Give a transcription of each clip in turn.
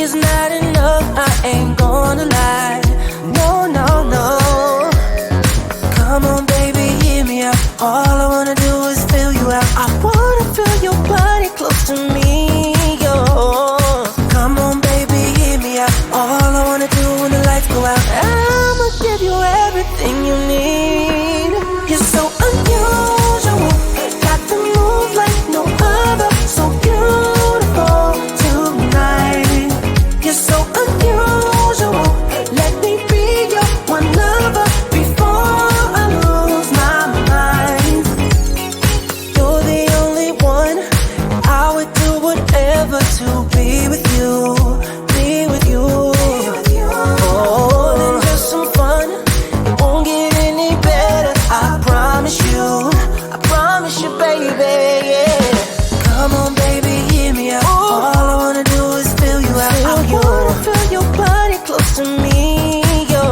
is not enough, I ain't gonna lie. No, no, no. Come on, baby, hear me out. All I wanna do is fill you out. I wanna feel your body close to me, yo. Come on, baby, hear me out. All I wanna do when the lights go out, I'ma give you everything you need. You're so unusual, got the move like no other. So beautiful tonight. You're so unusual, let me be your one lover before I lose my mind. You're the only one, I would do whatever to be with you, be with you. More than just some fun, it won't get any better, I promise you, baby, yeah. Come on, baby, hear me out. All I wanna do is fill you out. I wanna feel your body close to me, yo.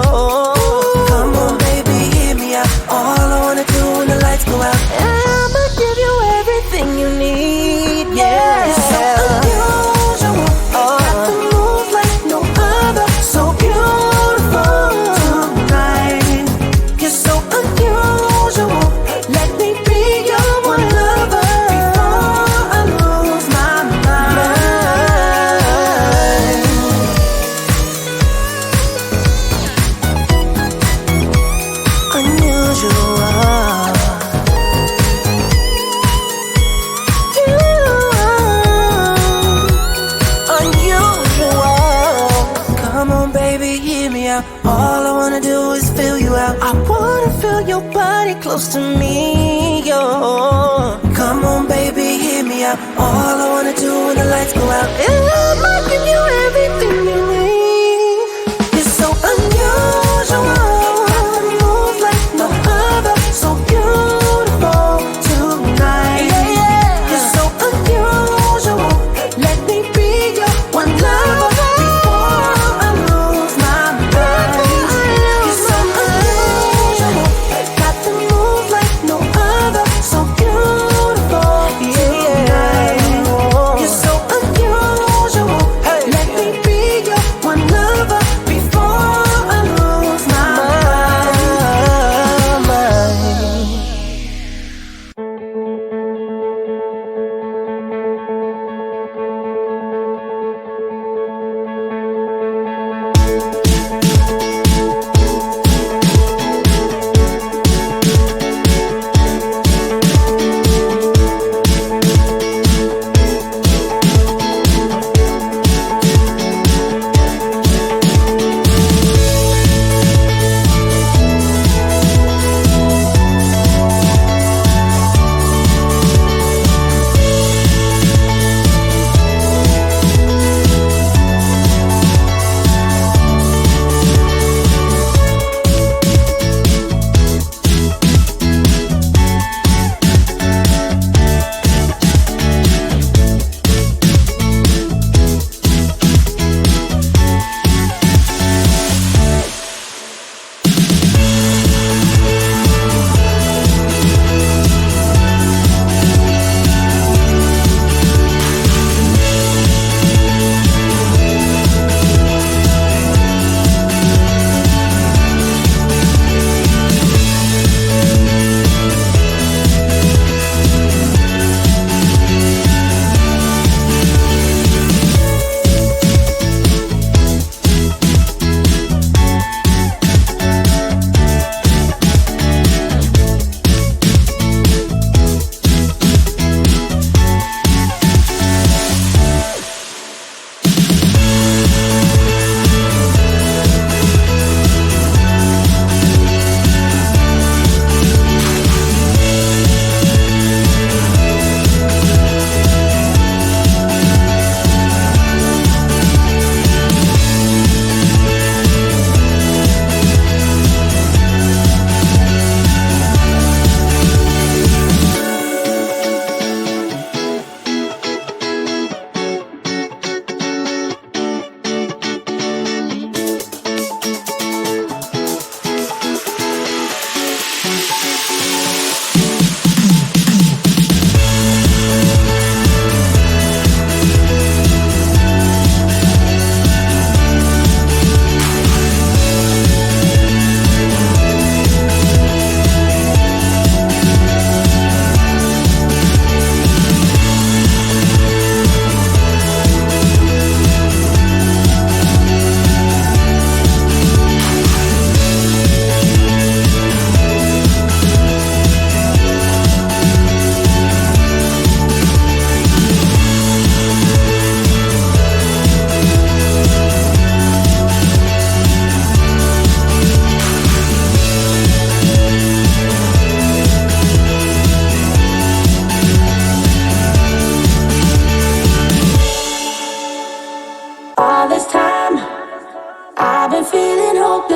Come on, baby, hear me out. All I wanna do when the lights go out, I'ma give you everything you need, yeah. You're so unusual, got the move like no other. So beautiful tonight. You're so unusual, let me be your one lover before I lose my mind. Unusual. Unusual. Come on, baby, hear me out. All I wanna do is fill you out. I wanna feel your body close to me, yo. Come on, baby, hear me out. All I wanna do when the lights go out, I'ma give you everything you need. You're so unusual, got the move like no other. So beautiful tonight. You're so unusual, let me be your one lover before I lose my mind. You're so unusual, got the move like no other. So beautiful tonight. You're so unusual,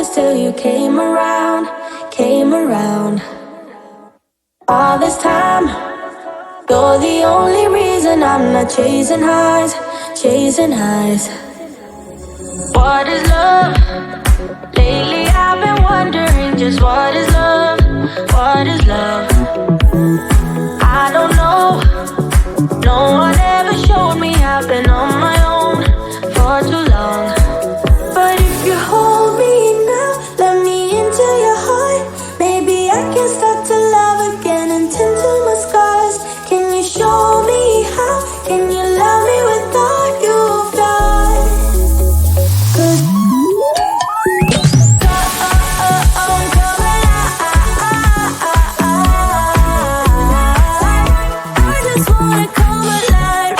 promise till you came around, came around. All this time, you're the only reason I'm not chasing highs, chasing highs. What is love? Lately I've been wondering just what is love, what is love? I don't know, no one ever showed me. I've been on my own for too long. But if you hold me now, let me into your heart. Maybe I can start to love again and tend to my scars. Can you show me how? Can you love me without you fly? 'Cause I'm coming alive. I just wanna come alive.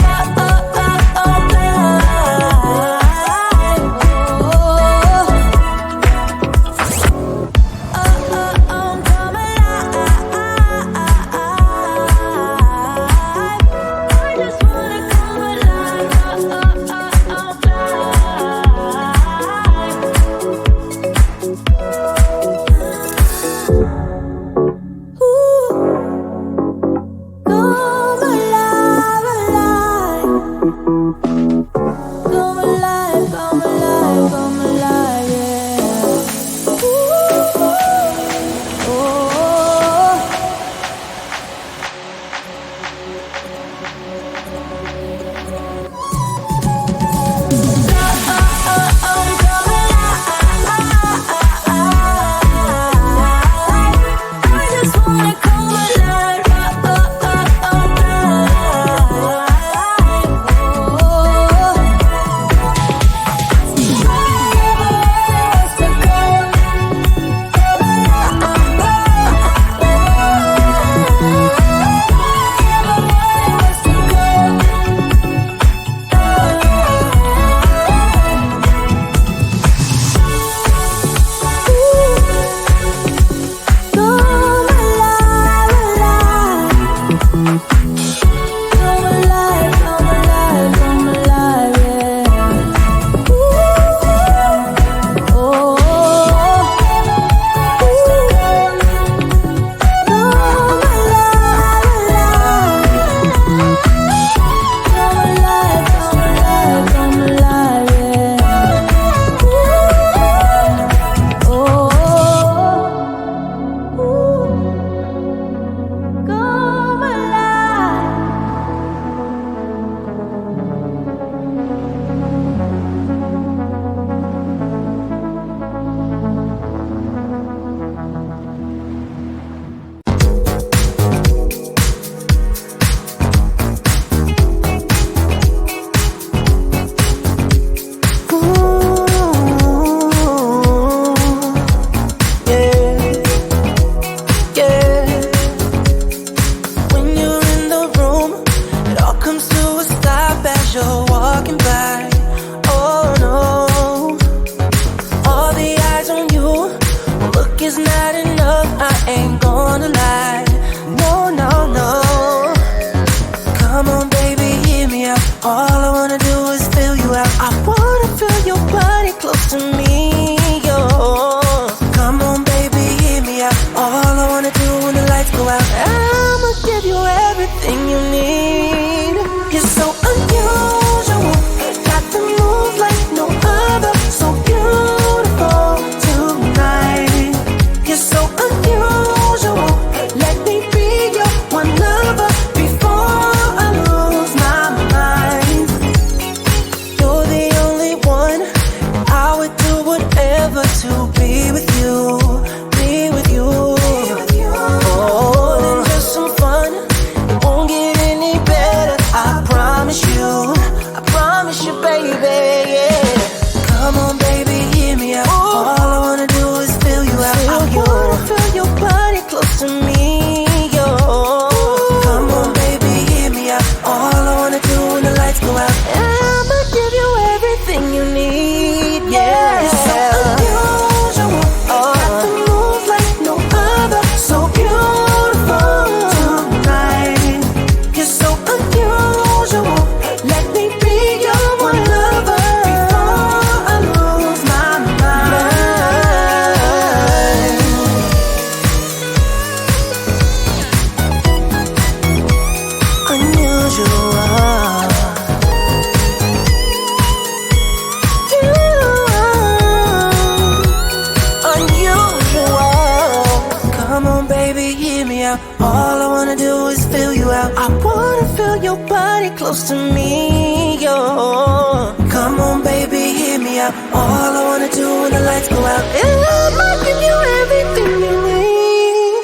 close to me, yo. Come on, baby, hear me out. All I wanna do when the lights go out is love. I give you everything you need.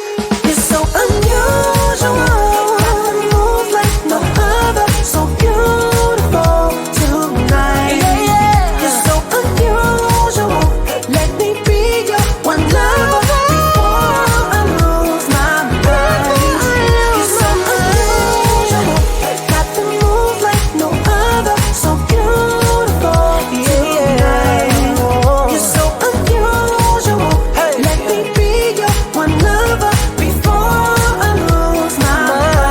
You're so unusual, move like no other, so beautiful tonight. Yeah, yeah. You're so unusual. Let me be your one lover before I lose my mind. You're so unusual, got to move like no other, so beautiful tonight. You're so unusual. Let me be your one lover before I lose my mind.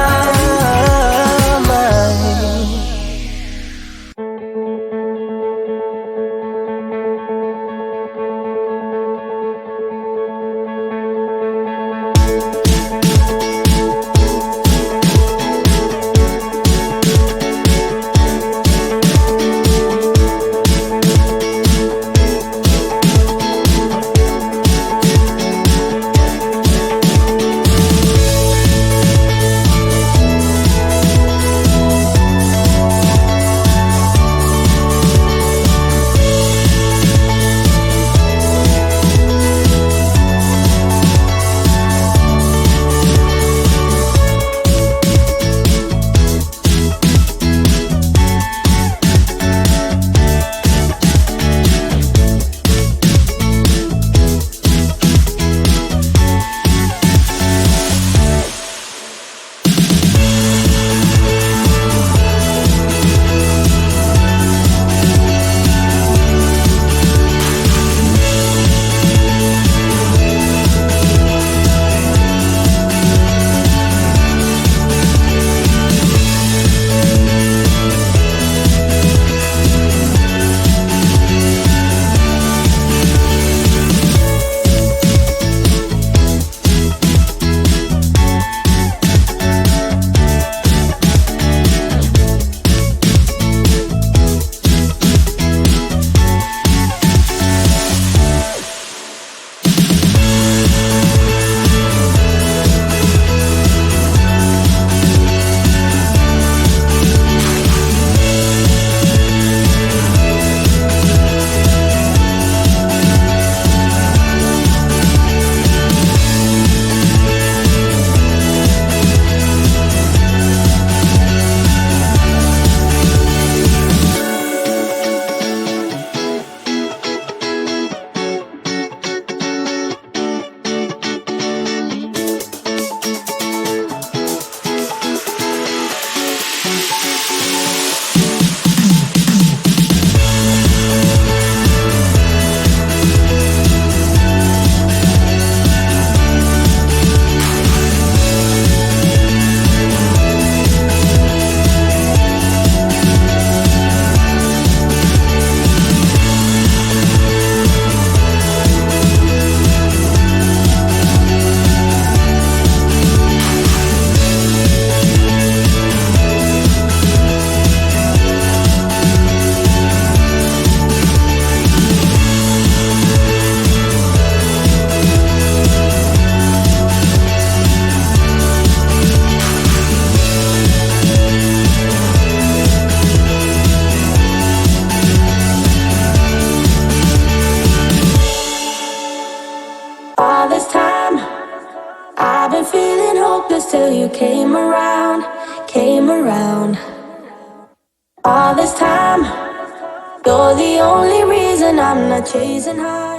Till you came around, came around. All this time, you're the only reason I'm not chasing high.